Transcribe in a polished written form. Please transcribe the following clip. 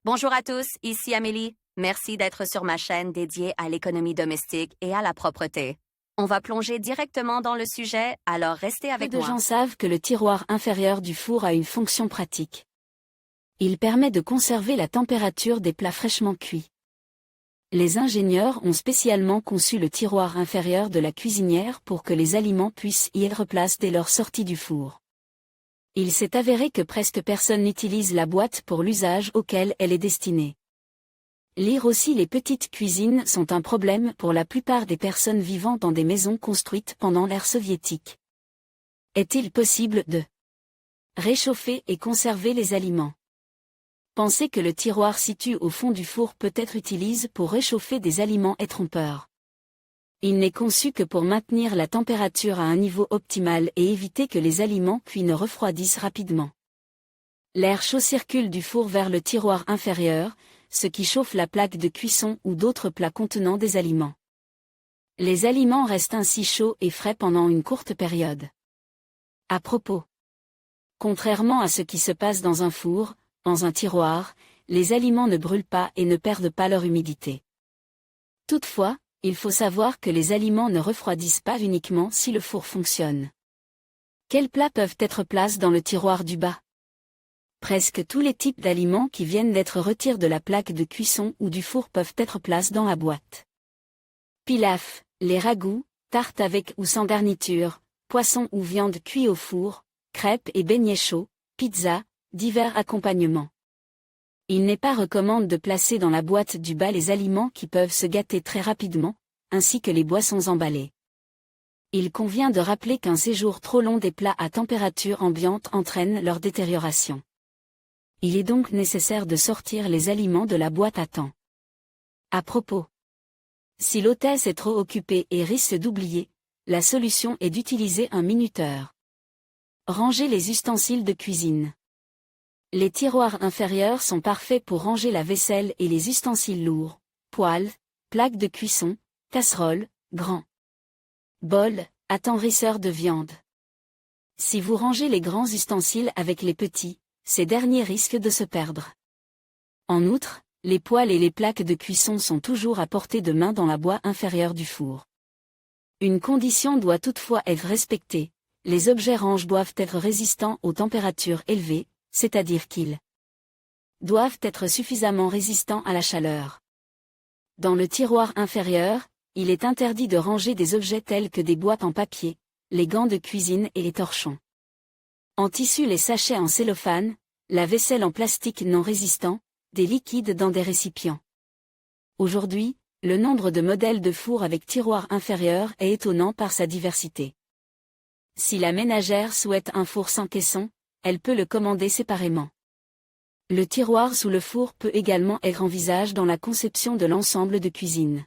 Bonjour à tous, ici Amélie. Merci d'être sur ma chaîne dédiée à l'économie domestique et à la propreté. On va plonger directement dans le sujet, alors restez avec Peu de moi. gens savent que le tiroir inférieur du four a une fonction pratique. Il permet de conserver la température des plats fraîchement cuits. Les ingénieurs ont spécialement conçu le tiroir inférieur de la cuisinière pour que les aliments puissent y être placés dès leur sortie du four. Il s'est avéré que presque personne n'utilise la boîte pour l'usage auquel elle est destinée. Lire aussi les petites cuisines sont un problème pour la plupart des personnes vivant dans des maisons construites pendant l'ère soviétique. Est-il possible de réchauffer et conserver les aliments? Penser que le tiroir situé au fond du four peut être utilisé pour réchauffer des aliments est trompeur. Il n'est conçu que pour maintenir la température à un niveau optimal et éviter que les aliments cuits ne refroidissent rapidement. L'air chaud circule du four vers le tiroir inférieur, ce qui chauffe la plaque de cuisson ou d'autres plats contenant des aliments. Les aliments restent ainsi chauds et frais pendant une courte période. À propos. Contrairement à ce qui se passe dans un four, dans un tiroir, les aliments ne brûlent pas et ne perdent pas leur humidité. Toutefois, il faut savoir que les aliments ne refroidissent pas uniquement si le four fonctionne. Quels plats peuvent être placés dans le tiroir du bas? Presque tous les types d'aliments qui viennent d'être retirés de la plaque de cuisson ou du four peuvent être placés dans la boîte. Pilaf, les ragoûts, tartes avec ou sans garniture, poisson ou viande cuits au four, crêpes et beignets chauds, pizza, divers accompagnements. Il n'est pas recommandé de placer dans la boîte du bas les aliments qui peuvent se gâter très rapidement, ainsi que les boissons emballées. Il convient de rappeler qu'un séjour trop long des plats à température ambiante entraîne leur détérioration. Il est donc nécessaire de sortir les aliments de la boîte à temps. À propos. Si l'hôtesse est trop occupée et risque d'oublier, la solution est d'utiliser un minuteur. Ranger les ustensiles de cuisine. Les tiroirs inférieurs sont parfaits pour ranger la vaisselle et les ustensiles lourds, poêles, plaques de cuisson, casseroles, grands bols, attendrisseurs de viande. Si vous rangez les grands ustensiles avec les petits, ces derniers risquent de se perdre. En outre, les poêles et les plaques de cuisson sont toujours à portée de main dans la boîte inférieure du four. Une condition doit toutefois être respectée, les objets ranges doivent être résistants aux températures élevées, c'est-à-dire qu'ils doivent être suffisamment résistants à la chaleur. Dans le tiroir inférieur, il est interdit de ranger des objets tels que des boîtes en papier, les gants de cuisine et les torchons. En tissu, les sachets en cellophane, la vaisselle en plastique non résistant, des liquides dans des récipients. Aujourd'hui, le nombre de modèles de fours avec tiroir inférieur est étonnant par sa diversité. Si la ménagère souhaite un four sans caisson, elle peut le commander séparément. Le tiroir sous le four peut également être envisagé dans la conception de l'ensemble de cuisine.